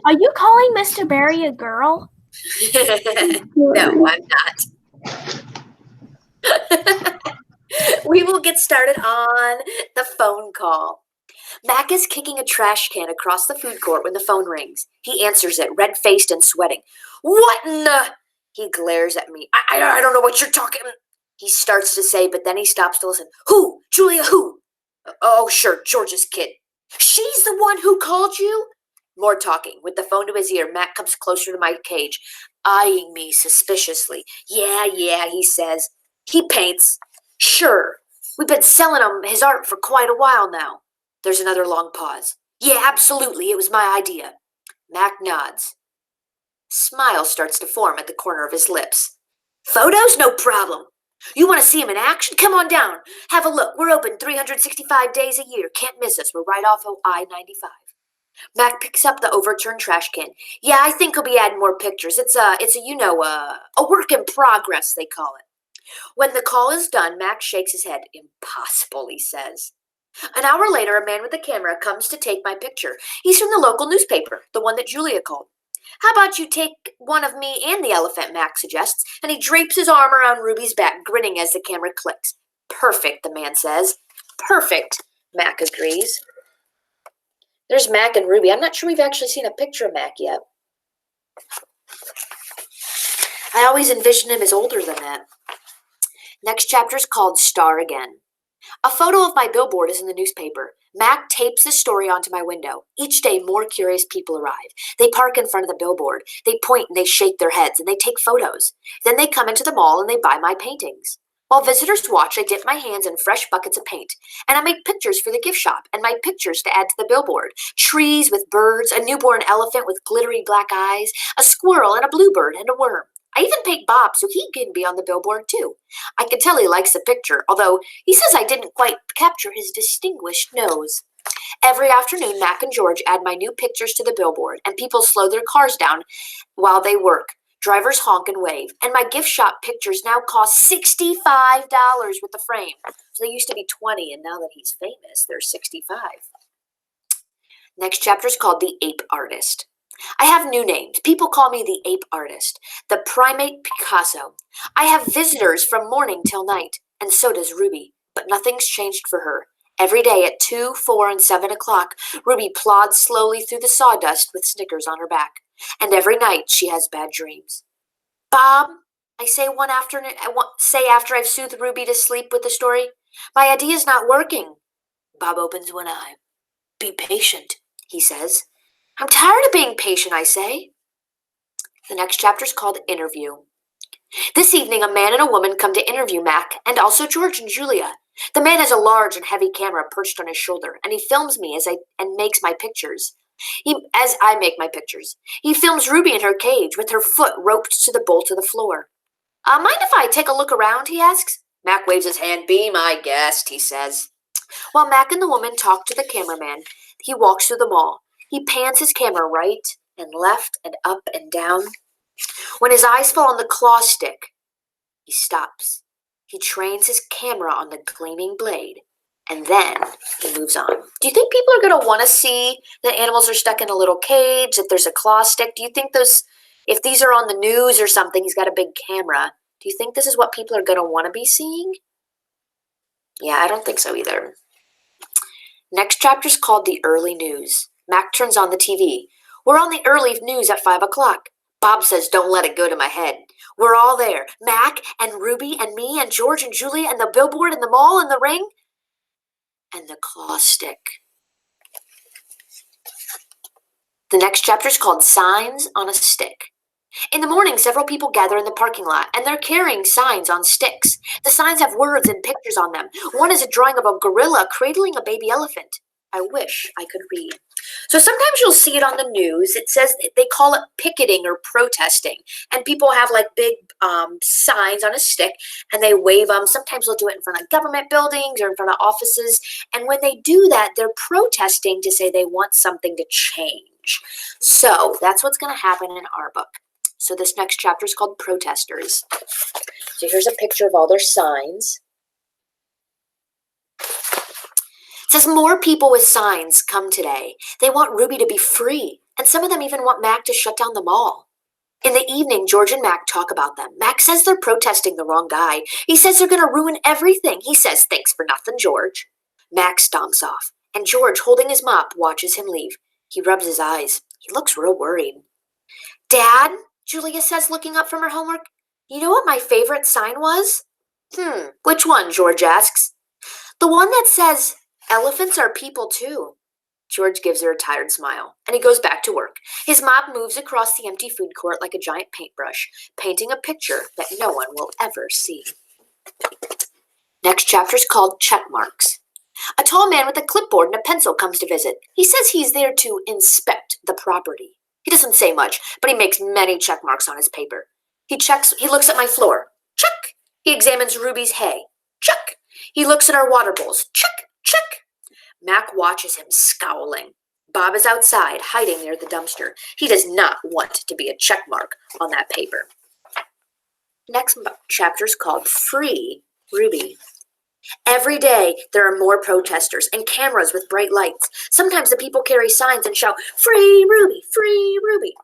Are you calling Mr. Barry a girl? No, I'm not. We will get started on the phone call. Mac is kicking a trash can across the food court when the phone rings. He answers it, red-faced and sweating. What in the... He glares at me. I don't know what you're talking... He starts to say, but then he stops to listen. Who? Julia, who? Oh, sure, George's kid. She's the one who called you? More talking. With the phone to his ear, Mac comes closer to my cage, eyeing me suspiciously. Yeah, he says. He paints. Sure. We've been selling him his art for quite a while now. There's another long pause. Yeah, absolutely. It was my idea. Mac nods. Smile starts to form at the corner of his lips. Photos? No problem. You want to see him in action? Come on down. Have a look. We're open 365 days a year. Can't miss us. We're right off of I-95. Mac picks up the overturned trash can. Yeah, I think he'll be adding more pictures. It's a work in progress, they call it. When the call is done, Mac shakes his head. Impossible, he says. An hour later, a man with a camera comes to take my picture. He's from the local newspaper, the one that Julia called. How about you take one of me and the elephant, Mac suggests, and he drapes his arm around Ruby's back, grinning as the camera clicks. Perfect, the man says. Perfect, Mac agrees. There's Mac and Ruby. I'm not sure we've actually seen a picture of Mac yet. I always envisioned him as older than that. Next chapter is called Star Again. A photo of my billboard is in the newspaper. Mac tapes the story onto my window. Each day, more curious people arrive. They park in front of the billboard. They point and they shake their heads and they take photos. Then they come into the mall and they buy my paintings. While visitors watch, I dip my hands in fresh buckets of paint, and I make pictures for the gift shop and my pictures to add to the billboard. Trees with birds, a newborn elephant with glittery black eyes, a squirrel and a bluebird and a worm. I even paint Bob so he can be on the billboard too. I can tell he likes the picture, although he says I didn't quite capture his distinguished nose. Every afternoon, Mac and George add my new pictures to the billboard, and people slow their cars down while they work. Drivers honk and wave, and my gift shop pictures now cost $65 with the frame. So they used to be $20, and now that he's famous, they're $65. Next chapter is called The Ape Artist. I have new names. People call me the Ape Artist, the Primate Picasso. I have visitors from morning till night, and so does Ruby, but nothing's changed for her. Every day at 2, 4, and 7 o'clock, Ruby plods slowly through the sawdust with Snickers on her back. And every night she has bad dreams. Bob, I say one afternoon, after I've soothed Ruby to sleep with the story, my idea's not working. Bob opens one eye. Be patient, he says. I'm tired of being patient, I say. The next chapter is called Interview. This evening, a man and a woman come to interview Mac and also George and Julia. The man has a large and heavy camera perched on his shoulder, and he films me and makes my pictures. As I make my pictures. He films Ruby in her cage with her foot roped to the bolt of the floor. Mind if I take a look around, he asks. Mac waves his hand. Be my guest, he says. While Mac and the woman talk to the cameraman, he walks through the mall. He pans his camera right and left and up and down. When his eyes fall on the claw stick, he stops. He trains his camera on the gleaming blade. And then he moves on. Do you think people are going to want to see that animals are stuck in a little cage, that there's a claw stick? Do you think if these are on the news or something, he's got a big camera, do you think this is what people are going to want to be seeing? Yeah, I don't think so either. Next chapter is called The Early News. Mac turns on the TV. We're on the early news at 5 o'clock. Bob says, don't let it go to my head. We're all there. Mac and Ruby and me and George and Julia and the billboard and the mall and the ring. And the claw stick. The next chapter is called Signs on a Stick. In the morning, several people gather in the parking lot, and they're carrying signs on sticks. The signs have words and pictures on them. One is a drawing of a gorilla cradling a baby elephant. I wish I could read. So sometimes you'll see it on the news. It says they call it picketing or protesting. And people have like big signs on a stick and they wave them. Sometimes they'll do it in front of government buildings or in front of offices. And when they do that, they're protesting to say they want something to change. So that's what's going to happen in our book. So this next chapter is called Protesters. So here's a picture of all their signs. It says more people with signs come today. They want Ruby to be free And some of them even want Mac to shut down the mall. In the evening, George and Mac talk about them. Mac says they're protesting the wrong guy. He says they're going to ruin everything. He says, "Thanks for nothing, George." Mac stomps off, and George, holding his mop, watches him leave. He rubs his eyes. He looks real worried. "Dad," Julia says, looking up from her homework, "you know what my favorite sign was?" Which one?" George asks. "The one that says, 'Elephants are people too.'" George gives her a tired smile, and he goes back to work. His mop moves across the empty food court like a giant paintbrush, painting a picture that no one will ever see. Next chapter's called Check Marks. A tall man with a clipboard and a pencil comes to visit. He says he's there to inspect the property. He doesn't say much, but he makes many check marks on his paper. He looks at my floor. Check. He examines Ruby's hay. Check. He looks at our water bowls. Check, check. Mac watches him, scowling. Bob is outside, hiding near the dumpster. He does not want to be a check mark on that paper. Next chapter's called Free Ruby. Every day, there are more protesters and cameras with bright lights. Sometimes the people carry signs and shout, "Free Ruby! Free Ruby!"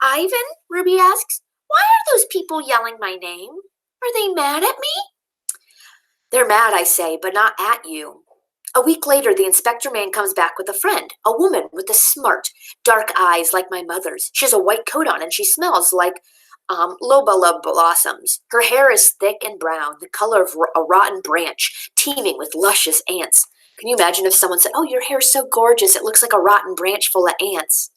"Ivan," Ruby asks, "why are those people yelling my name? Are they mad at me?" "They're mad," I say, "but not at you." A week later, the inspector man comes back with a friend, a woman with the smart, dark eyes like my mother's. She has a white coat on and she smells like loba blossoms. Her hair is thick and brown, the color of a rotten branch, teeming with luscious ants. Can you imagine if someone said, "Oh, your hair's so gorgeous, it looks like a rotten branch full of ants"?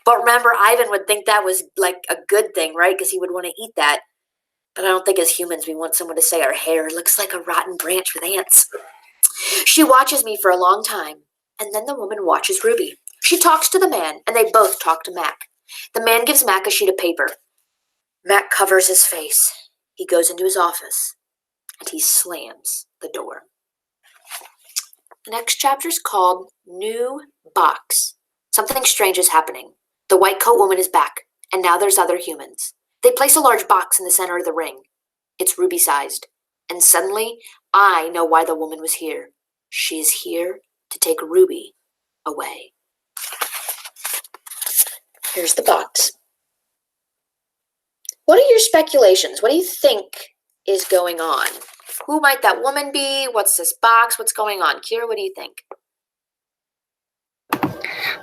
But remember, Ivan would think that was like a good thing, right? Because he would want to eat that. But I don't think as humans we want someone to say our hair looks like a rotten branch with ants. She watches me for a long time, and then the woman watches Ruby. She talks to the man, and they both talk to Mac. The man gives Mac a sheet of paper. Mac covers his face. He goes into his office, and he slams the door. The next chapter's called New Box. Something strange is happening. The white coat woman is back, and now there's other humans. They place a large box in the center of the ring. It's ruby-sized, and suddenly I know why the woman was here. She is here to take Ruby away. Here's the box. What are your speculations? What do you think is going on? Who might that woman be? What's this box? What's going on? Kira, what do you think?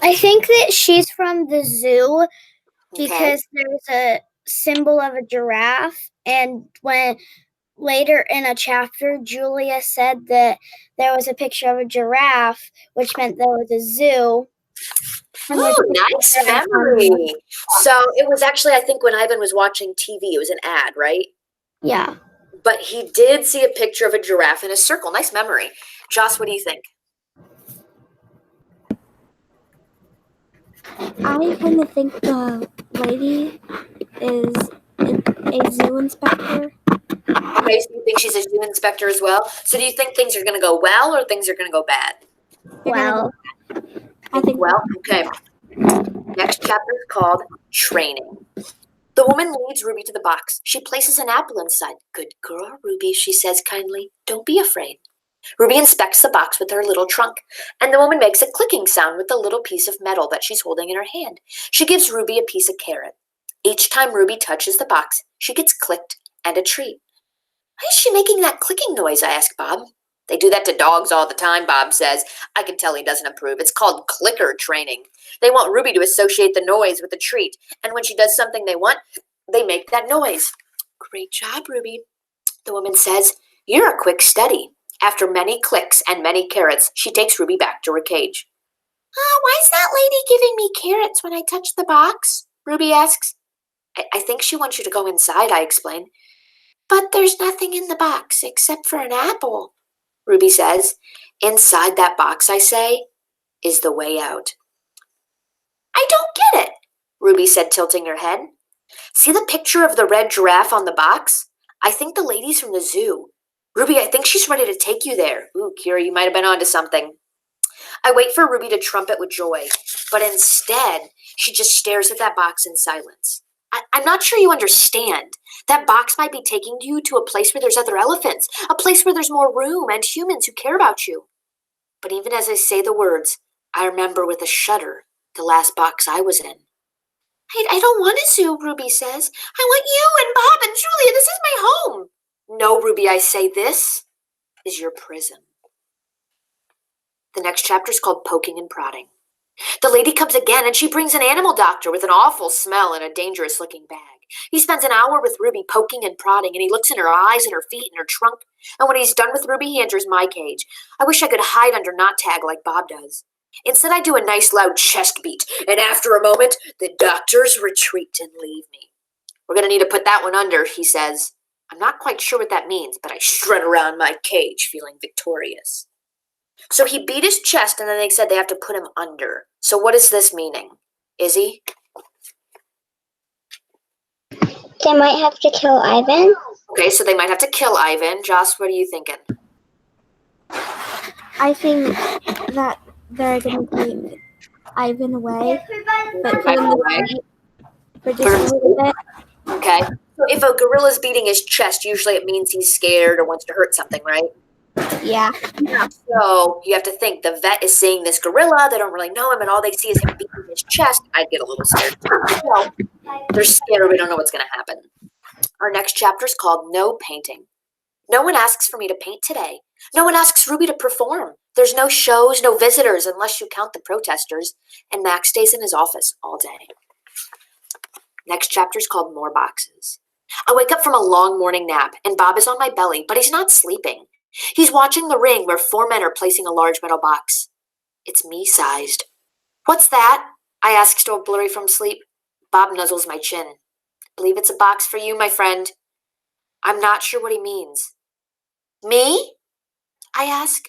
I think that she's from the zoo because there's a symbol of a giraffe, and when later in a chapter, Julia said that there was a picture of a giraffe, which meant there was a zoo. Oh, nice memory. So it was actually, I think when Ivan was watching TV, it was an ad, right? Yeah. But he did see a picture of a giraffe in a circle. Nice memory. Joss, what do you think? I kind of think the lady is a zoo inspector. Okay, so you think she's a zoo inspector as well? So do you think things are going to go well or things are going to go bad? Well, I think Well, okay. Next chapter is called Training. The woman leads Ruby to the box. She places an apple inside. "Good girl, Ruby," she says kindly. "Don't be afraid." Ruby inspects the box with her little trunk, and the woman makes a clicking sound with the little piece of metal that she's holding in her hand. She gives Ruby a piece of carrot. Each time Ruby touches the box, she gets clicked and a treat. "Why is she making that clicking noise?" I ask Bob. "They do that to dogs all the time," Bob says. I can tell he doesn't approve. It's called clicker training. They want Ruby to associate the noise with the treat, and when she does something they want, they make that noise. "Great job, Ruby," the woman says. "You're a quick study." After many clicks and many carrots, she takes Ruby back to her cage. "Why is that lady giving me carrots when I touch the box?" Ruby asks. I think she wants you to go inside," I explain. "But there's nothing in the box except for an apple," Ruby says. "Inside that box," I say, "is the way out." "I don't get it," Ruby said, tilting her head. "See the picture of the red giraffe on the box? I think the lady's from the zoo. Ruby, I think she's ready to take you there." Ooh, Kira, you might have been onto something. I wait for Ruby to trumpet with joy, but instead, she just stares at that box in silence. I'm not sure you understand. That box might be taking you to a place where there's other elephants, a place where there's more room and humans who care about you. But even as I say the words, I remember with a shudder the last box I was in. I don't want a zoo, Ruby says. I want you and Bob and Julia. This is my home. No, Ruby, I say, this is your prison. The next chapter is called Poking and Prodding. The lady comes again, and she brings an animal doctor with an awful smell and a dangerous-looking bag. He spends an hour with Ruby poking and prodding, and he looks in her eyes and her feet and her trunk. And when he's done with Ruby, he enters my cage. I wish I could hide under knot tag like Bob does. Instead, I do a nice loud chest beat, and after a moment, the doctors retreat and leave me. We're going to need to put that one under, he says. I'm not quite sure what that means, but I strut around my cage feeling victorious. So he beat his chest, and then they said they have to put him under. So what is this meaning? Izzy? They might have to kill Ivan. Okay, so they might have to kill Ivan. Joss, what are you thinking? I think that they're going to take Ivan away, but put him to sleep for just a little bit. Okay. So if a gorilla's beating his chest, usually it means he's scared or wants to hurt something, right? Yeah. So you have to think the vet is seeing this gorilla. They don't really know him, and all they see is him beating his chest. I'd get a little scared. Well, they're scared. We don't know what's going to happen. Our next chapter is called No Painting. No one asks for me to paint today. No one asks Ruby to perform. There's no shows, no visitors, unless you count the protesters. And Max stays in his office all day. Next chapter is called More Boxes. I wake up from a long morning nap, and Bob is on my belly, but he's not sleeping. He's watching the ring where 4 men are placing a large metal box. It's me-sized. What's that? I ask, still blurry from sleep. Bob nuzzles my chin. Believe it's a box for you, my friend. I'm not sure what he means. Me? I ask.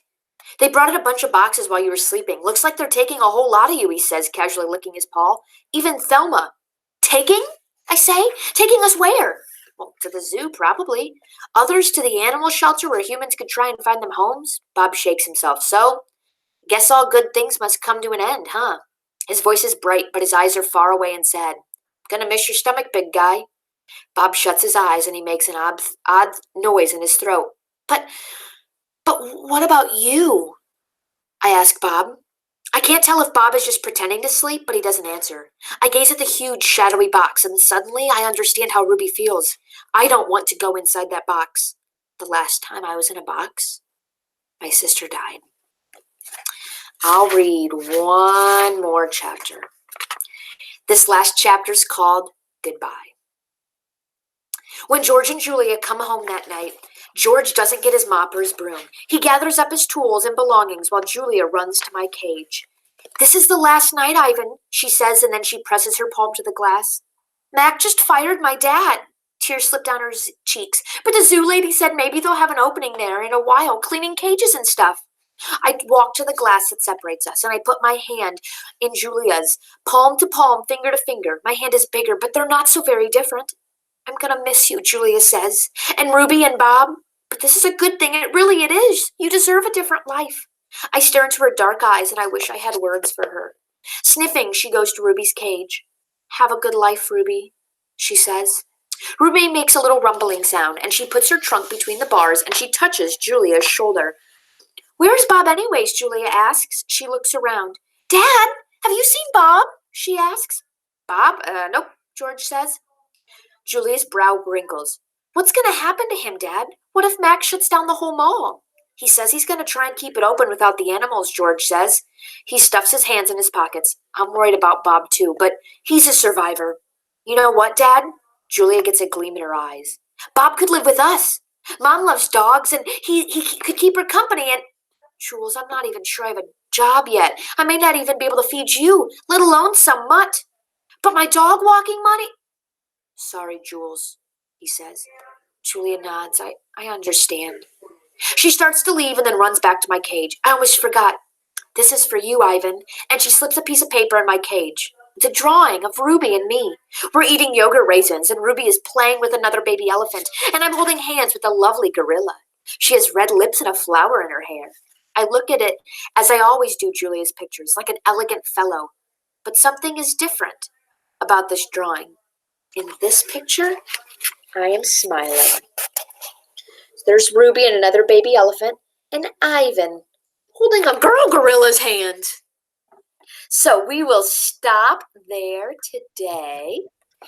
They brought in a bunch of boxes while you were sleeping. Looks like they're taking a whole lot of you, he says, casually licking his paw. Even Thelma. Taking? I say. Taking us where? Well, to the zoo, probably. Others to the animal shelter where humans could try and find them homes? Bob shakes himself. So, guess all good things must come to an end, huh? His voice is bright, but his eyes are far away and sad. Gonna miss your stomach, big guy. Bob shuts his eyes and he makes an odd noise in his throat. But what about you? I ask Bob. I can't tell if Bob is just pretending to sleep, but he doesn't answer. I gaze at the huge, shadowy box, and suddenly I understand how Ruby feels. I don't want to go inside that box. The last time I was in a box, my sister died. I'll read one more chapter. This last chapter is called Goodbye. When George and Julia come home that night, George doesn't get his mop or his broom. He gathers up his tools and belongings while Julia runs to my cage. This is the last night, Ivan, she says, and then she presses her palm to the glass. Mac just fired my dad. Tears slip down her cheeks. But the zoo lady said maybe they'll have an opening there in a while, cleaning cages and stuff. I walk to the glass that separates us, and I put my hand in Julia's, palm to palm, finger to finger. My hand is bigger, but they're not so very different. I'm going to miss you, Julia says. And Ruby and Bob. But this is a good thing. It is. You deserve a different life. I stare into her dark eyes, and I wish I had words for her. Sniffing, she goes to Ruby's cage. Have a good life, Ruby, she says. Ruby makes a little rumbling sound, and she puts her trunk between the bars, and she touches Julia's shoulder. Where's Bob anyways, Julia asks. She looks around. Dad, have you seen Bob? She asks. Bob? Nope, George says. Julia's brow wrinkles. What's going to happen to him, Dad? What if Max shuts down the whole mall? He says he's going to try and keep it open without the animals, George says. He stuffs his hands in his pockets. I'm worried about Bob too, but he's a survivor. You know what, Dad? Julia gets a gleam in her eyes. Bob could live with us. Mom loves dogs, and he could keep her company, and... Jules, I'm not even sure I have a job yet. I may not even be able to feed you, let alone some mutt. But my dog walking money... Sorry, Jules, he says. Julia nods. I understand. She starts to leave and then runs back to my cage. I almost forgot. This is for you, Ivan. And she slips a piece of paper in my cage. It's a drawing of Ruby and me. We're eating yogurt raisins, and Ruby is playing with another baby elephant, and I'm holding hands with a lovely gorilla. She has red lips and a flower in her hair. I look at it, as I always do Julia's pictures, like an elegant fellow. But something is different about this drawing. In this picture, I am smiling. There's Ruby and another baby elephant, and Ivan holding a girl gorilla's hand. So we will stop there today.